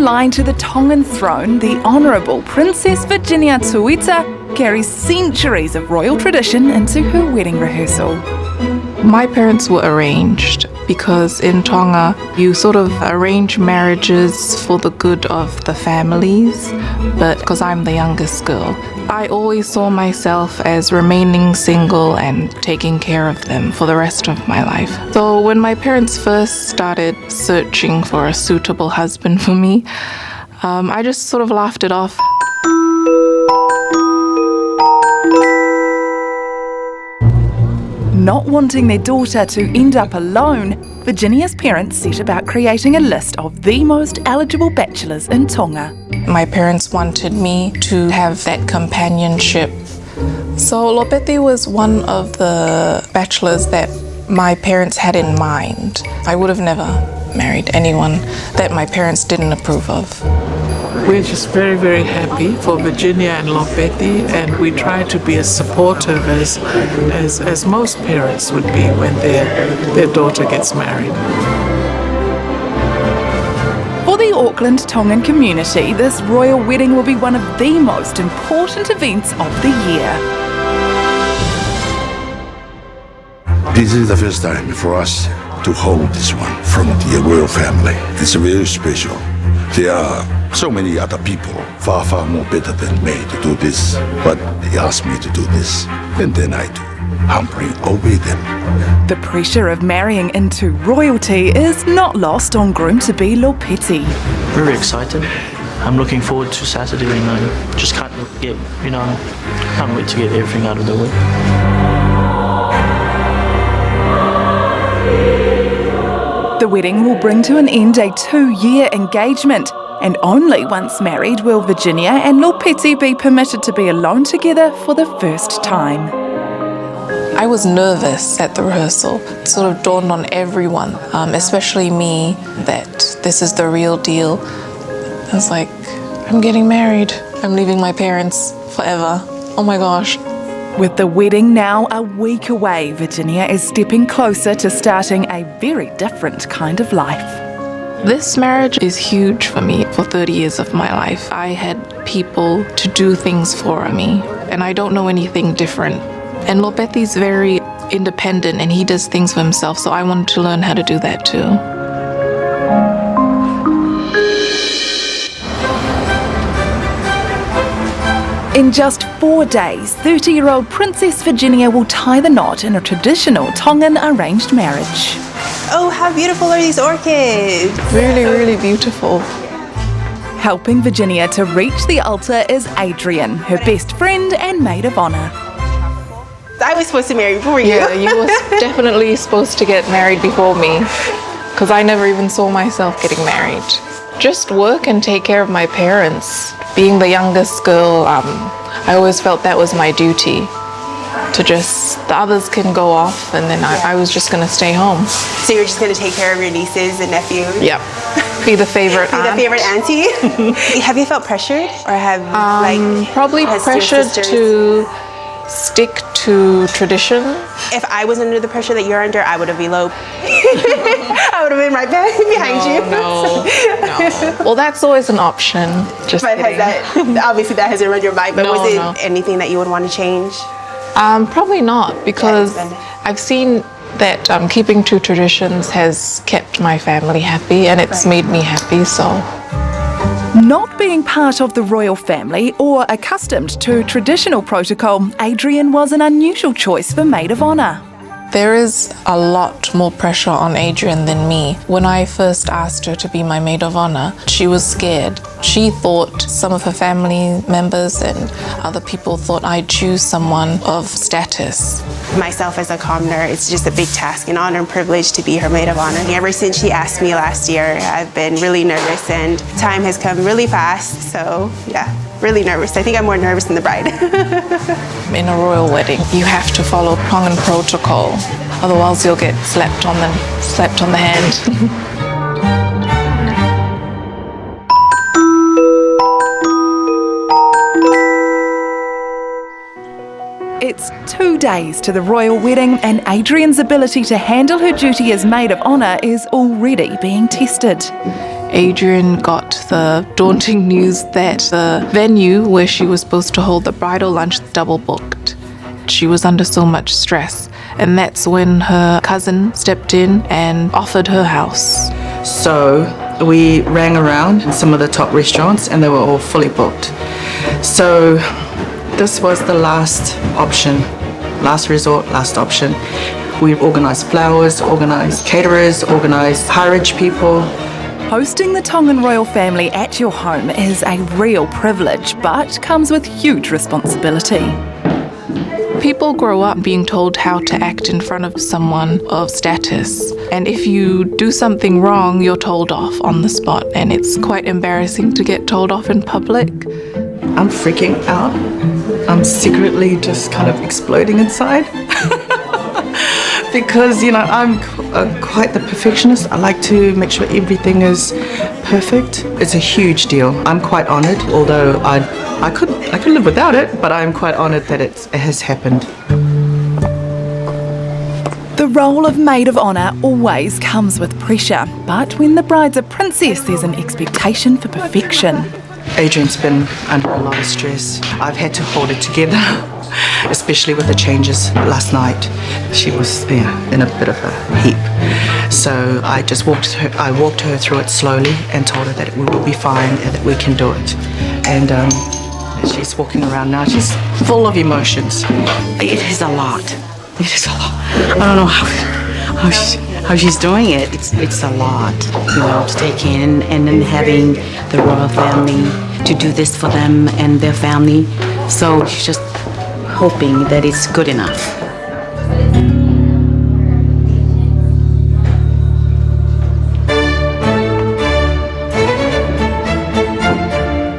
in line to the Tongan throne, the Honourable Princess Virginia Tuita carries centuries of royal tradition into her wedding rehearsal. My parents were arranged because in Tonga you sort of arrange marriages for the good of the families, but because I'm the youngest girl, I always saw myself as remaining single and taking care of them for the rest of my life. So when my parents first started searching for a suitable husband for me, I just sort of laughed it off. Not wanting their daughter to end up alone, Virginia's parents set about creating a list of the most eligible bachelors in Tonga. My parents wanted me to have that companionship. So Lopeti was one of the bachelors that my parents had in mind. I would have never married anyone that my parents didn't approve of. We're just very, very happy for Virginia and Lopeti, and we try to be as supportive as most parents would be when their daughter gets married. For the Auckland Tongan community, this royal wedding will be one of the most important events of the year. This is the first time for us to hold this one from the royal family. It's very special. There are so many other people far, far more better than me to do this, but they asked me to do this, and then I do, humbly obey them. The pressure of marrying into royalty is not lost on groom-to-be Lopeti. Very excited. I'm looking forward to Saturday, and I just can't wait to get everything out of the way. The wedding will bring to an end a 2-year engagement, and only once married will Virginia and Lopeti be permitted to be alone together for the first time. I was nervous at the rehearsal. It sort of dawned on everyone, especially me, that this is the real deal. I was like, I'm getting married. I'm leaving my parents forever. Oh my gosh. With the wedding now a week away, Virginia is stepping closer to starting a very different kind of life. This marriage is huge for me. For 30 years of my life, I had people to do things for me, and I don't know anything different. And Lopeti's very independent, and he does things for himself, so I wanted to learn how to do that too. In just 4 days, 30-year-old Princess Virginia will tie the knot in a traditional Tongan arranged marriage. Oh, how beautiful are these orchids? Really, really beautiful. Helping Virginia to reach the altar is Adrian, her best friend and maid of honour. I was supposed to marry before you. Yeah, you were definitely supposed to get married before me, because I never even saw myself getting married. Just work and take care of my parents. Being the youngest girl, I always felt that was my duty. The others can go off, and then I was just going to stay home. So you're just going to take care of your nieces and nephews? Yep. Be the favorite aunt. Be the favorite auntie? Have you felt pressured? Or have, probably pressured to stick to tradition. If I was under the pressure that you're under, I would have eloped. I would have been right back behind you. No. Well, that's always an option. Just but obviously that hasn't run your mind, but was it anything that you would want to change? Probably not, because I've seen that keeping to traditions has kept my family happy, and it's made me happy, so. Not being part of the royal family or accustomed to traditional protocol, Adrian was an unusual choice for maid of honour. There is a lot more pressure on Adrian than me. When I first asked her to be my maid of honour, she was scared. She thought some of her family members and other people thought I'd choose someone of status. Myself as a commoner, it's just a big task and honor and privilege to be her maid of honour. Ever since she asked me last year, I've been really nervous, and time has come really fast, so yeah. Really nervous. I think I'm more nervous than the bride. In a royal wedding, you have to follow Tongan protocol. Otherwise, you'll get slapped on the hand. It's 2 days to the royal wedding, and Adrian's ability to handle her duty as maid of honour is already being tested. Adrian got the daunting news that the venue where she was supposed to hold the bridal lunch double booked. She was under so much stress, and that's when her cousin stepped in and offered her house. So we rang around in some of the top restaurants and they were all fully booked. So this was the last option, last resort, last option. We organised flowers, organised caterers, organised HRH people. Hosting the Tongan royal family at your home is a real privilege, but comes with huge responsibility. People grow up being told how to act in front of someone of status, and if you do something wrong, you're told off on the spot, and it's quite embarrassing to get told off in public. I'm freaking out. I'm secretly just kind of exploding inside. Because, you know, I'm quite the perfectionist. I like to make sure everything is perfect. It's a huge deal. I'm quite honoured, although I could live without it, but I'm quite honoured that it has happened. The role of maid of honour always comes with pressure, but when the bride's a princess, there's an expectation for perfection. Adrian's been under a lot of stress. I've had to hold it together, especially with the changes last night. She was in a bit of a heap. So I just walked her through it slowly and told her that we will be fine and that we can do it. And she's walking around now. She's full of emotions. It is a lot. It is a lot. I don't know how she's doing it. It's a lot, you know, to take in, and then having the royal family to do this for them and their family. So she's just hoping that it's good enough.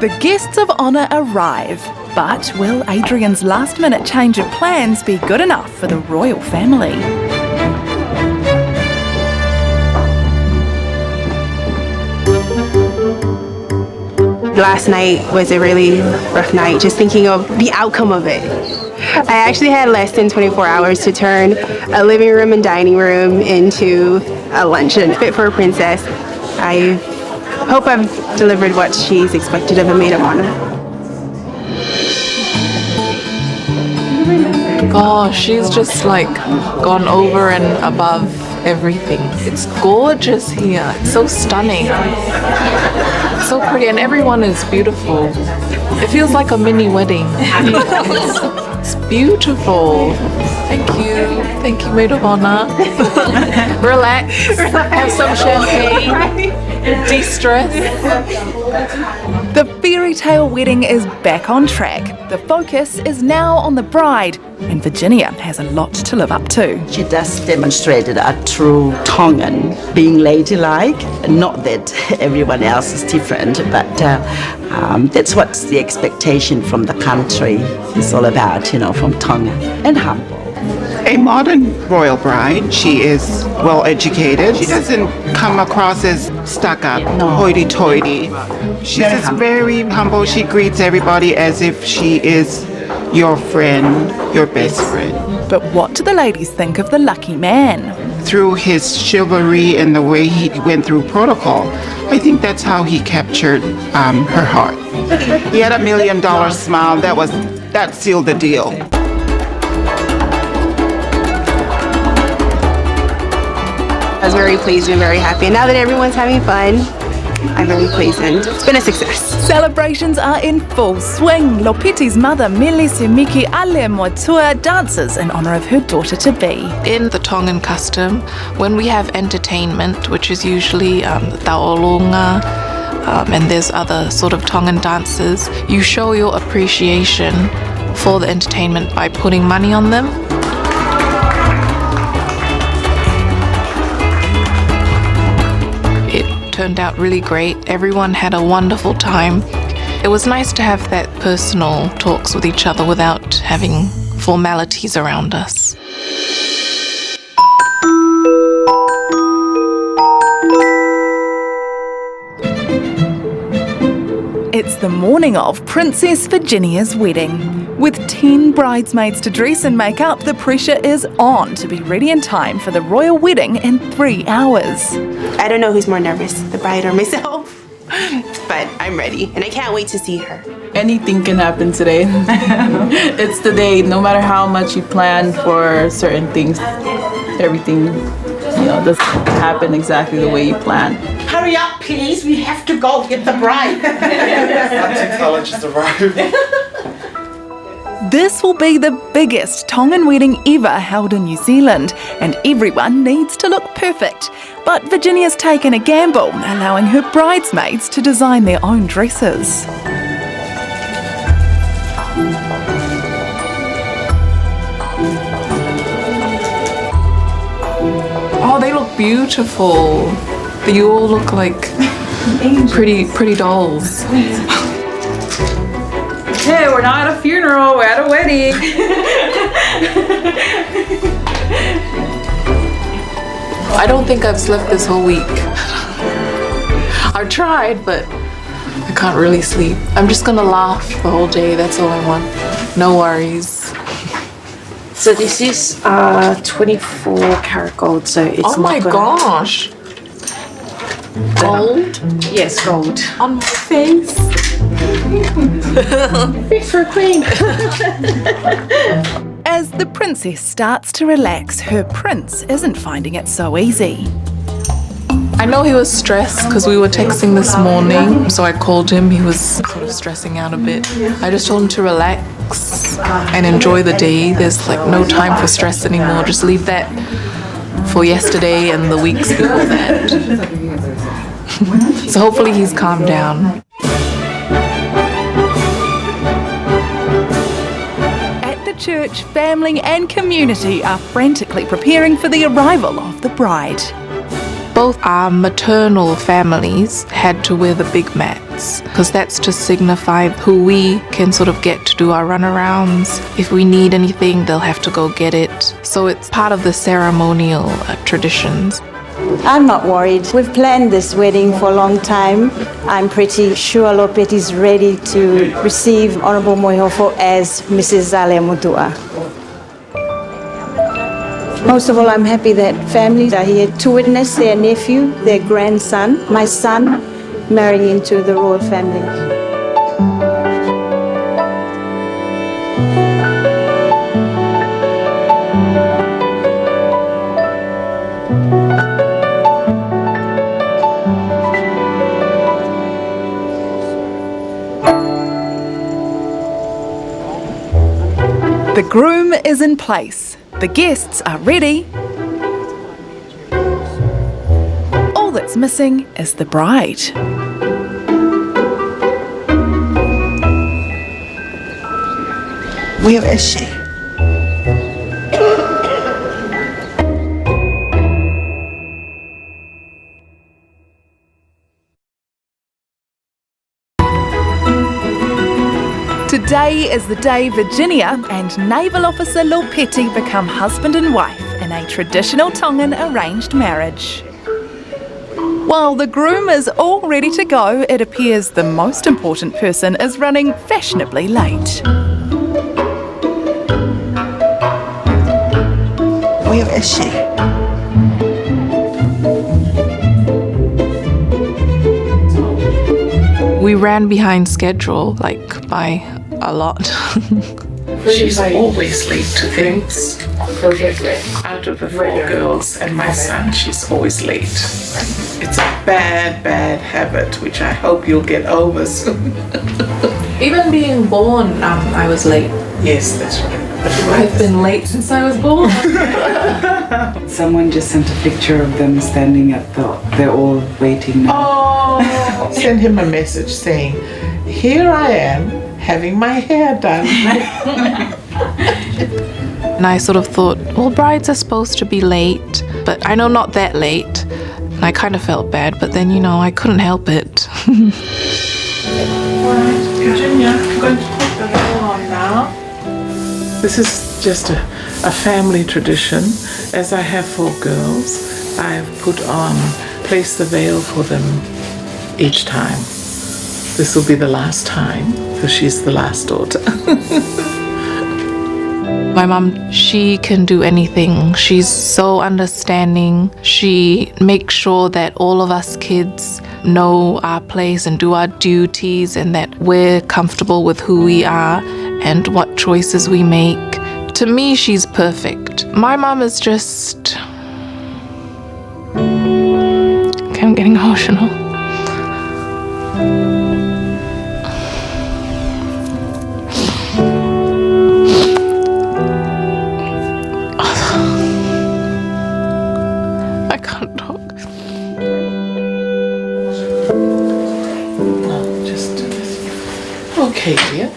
The guests of honour arrive, but will Adrian's last-minute change of plans be good enough for the royal family? Last night was a really rough night, just thinking of the outcome of it. I actually had less than 24 hours to turn a living room and dining room into a luncheon fit for a princess. I hope I've delivered what she's expected of a maid of honor. Gosh, she's just like gone over and above everything. It's gorgeous here. It's so stunning. It's so pretty, and everyone is beautiful. It feels like a mini wedding. It's beautiful. Thank you, maid of honor. Relax, have some champagne, de-stress. The fairy tale wedding is back on track. The focus is now on the bride, and Virginia has a lot to live up to. She just demonstrated a true Tongan, being ladylike. Not that everyone else is different, but that's what's the expectation from the country is all about, you know, from Tonga, and humble. A modern royal bride. She is well educated. She doesn't come across as stuck up, hoity-toity. She's just very humble. She greets everybody as if she is your friend, your best friend. But what do the ladies think of the lucky man? Through his chivalry and the way he went through protocol, I think that's how he captured her heart. He had $1 million smile. That sealed the deal. I was very pleased and very happy. And now that everyone's having fun, I'm very pleased and it's been a success. Celebrations are in full swing. Lopeti's mother, Miki Aleamotu'a, dances in honour of her daughter-to-be. In the Tongan custom, when we have entertainment, which is usually taolonga, and there's other sort of Tongan dances, you show your appreciation for the entertainment by putting money on them. Turned out really great. Everyone had a wonderful time. It was nice to have that personal talks with each other without having formalities around us. It's the morning of Princess Virginia's wedding. With 10 bridesmaids to dress and make up, the pressure is on to be ready in time for the royal wedding in 3 hours. I don't know who's more nervous, the bride or myself. But I'm ready, and I can't wait to see her. Anything can happen today. It's the day. No matter how much you plan for certain things, everything, doesn't happen exactly the way you plan. Hurry up, please. We have to go get the bride. Just arrived. This will be the biggest Tongan wedding ever held in New Zealand, and everyone needs to look perfect. But Virginia's taken a gamble, allowing her bridesmaids to design their own dresses. Oh, they look beautiful. You all look like pretty dolls. Hey, we're not at a funeral, we're at a wedding. I don't think I've slept this whole week. I've tried, but I can't really sleep. I'm just gonna laugh the whole day, that's all I want. No worries. So this is 24 karat gold, so it's oh my gosh. Gold? Yes, gold. On my face. Fit for a queen. As the princess starts to relax, her prince isn't finding it so easy. I know he was stressed because we were texting this morning, so I called him. He was sort of stressing out a bit. I just told him to relax and enjoy the day. There's like no time for stress anymore. Just leave that for yesterday and the weeks before that. So hopefully he's calmed down. At the church, family and community are frantically preparing for the arrival of the bride. Both our maternal families had to wear the big mats because that's to signify who we can sort of get to do our runarounds. If we need anything, they'll have to go get it. So it's part of the ceremonial traditions. I'm not worried. We've planned this wedding for a long time. I'm pretty sure Lopeti's ready to receive Honourable Mohe'ofo as Mrs. Aleamotu'a. Most of all, I'm happy that families are here to witness their nephew, their grandson, my son, marrying into the royal family. The groom is in place. The guests are ready. All that's missing is the bride. Where is she? Today is the day Virginia and Naval Officer Lopeti become husband and wife in a traditional Tongan arranged marriage. While the groom is all ready to go, it appears the most important person is running fashionably late. Where is she? We ran behind schedule, like by a lot. She's always late to things. Out of the 4 girls and my son, she's always late. It's a bad, bad habit, which I hope you'll get over soon. Even being born, I was late. Yes, that's right. I've been late since I was born. Someone just sent a picture of them standing at they're all waiting now. Oh, send him a message saying, here I am having my hair done. And I sort of thought, well, brides are supposed to be late, but I know not that late. And I kind of felt bad, but then, I couldn't help it. Alright, Virginia, I'm going to put the veil on now. This is just a family tradition. As I have 4 girls, I have placed the veil for them each time. This will be the last time, because she's the last daughter. My mom, she can do anything. She's so understanding. She makes sure that all of us kids know our place and do our duties, and that we're comfortable with who we are and what choices we make. To me, she's perfect. My mom is just... Okay, I'm getting emotional. I can't talk. No, just do this. Okay, dear.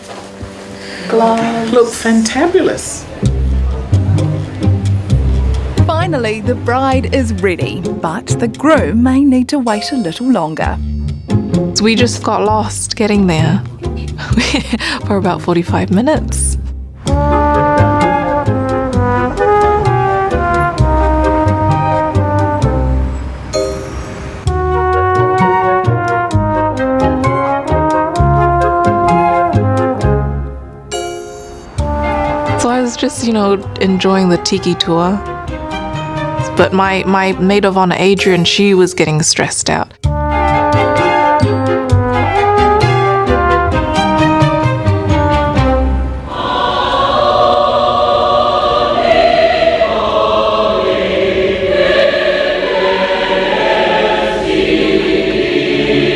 Gloves. Look fantabulous. Finally, the bride is ready, but the groom may need to wait a little longer. We just got lost getting there for about 45 minutes. So I was just, enjoying the tiki tour. But my maid of honor, Adrian, she was getting stressed out.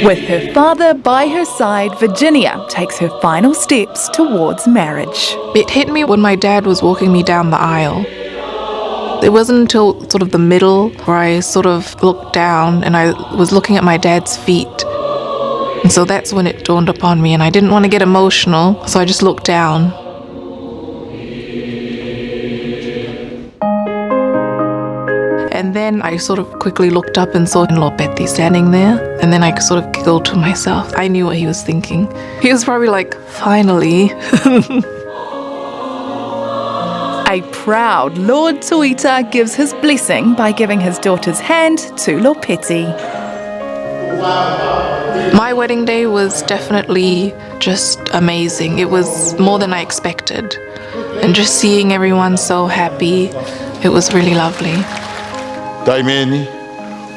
With her father by her side, Virginia takes her final steps towards marriage. It hit me when my dad was walking me down the aisle. It wasn't until sort of the middle where I sort of looked down and I was looking at my dad's feet. And so that's when it dawned upon me, and I didn't want to get emotional, so I just looked down. And then I sort of quickly looked up and saw Lopeti standing there, and then I sort of giggled to myself. I knew what he was thinking. He was probably like, finally. A proud Lord Tuita gives his blessing by giving his daughter's hand to Lopeti. My wedding day was definitely just amazing. It was more than I expected. And just seeing everyone so happy, it was really lovely. Taimeni,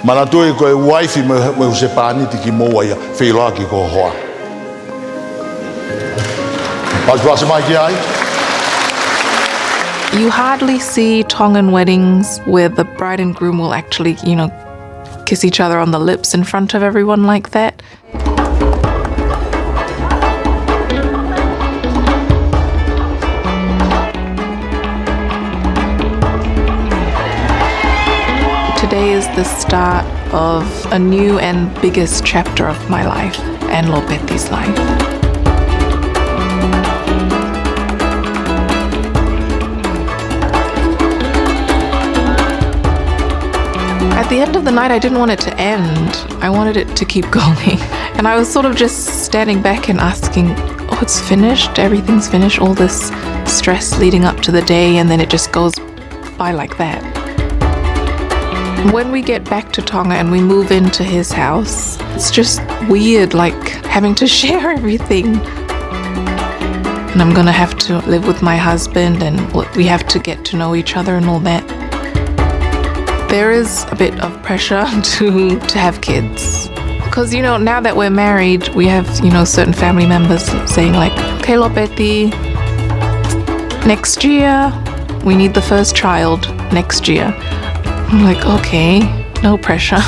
manatui koe waifi me usepani tiki moa ia whilaki ko hoa. Pasi mai ki ai? You hardly see Tongan weddings where the bride and groom will actually, kiss each other on the lips in front of everyone like that. Today is the start of a new and biggest chapter of my life and Lopeti's life. At the end of the night, I didn't want it to end. I wanted it to keep going. And I was sort of just standing back and asking, oh, it's finished? Everything's finished? All this stress leading up to the day, and then it just goes by like that. When we get back to Tonga and we move into his house, it's just weird, like having to share everything. And I'm gonna have to live with my husband, and we have to get to know each other and all that. There is a bit of pressure to have kids. Because, now that we're married, we have, certain family members saying like, okay, Lopeti, next year, we need the first child next year. I'm like, okay, no pressure.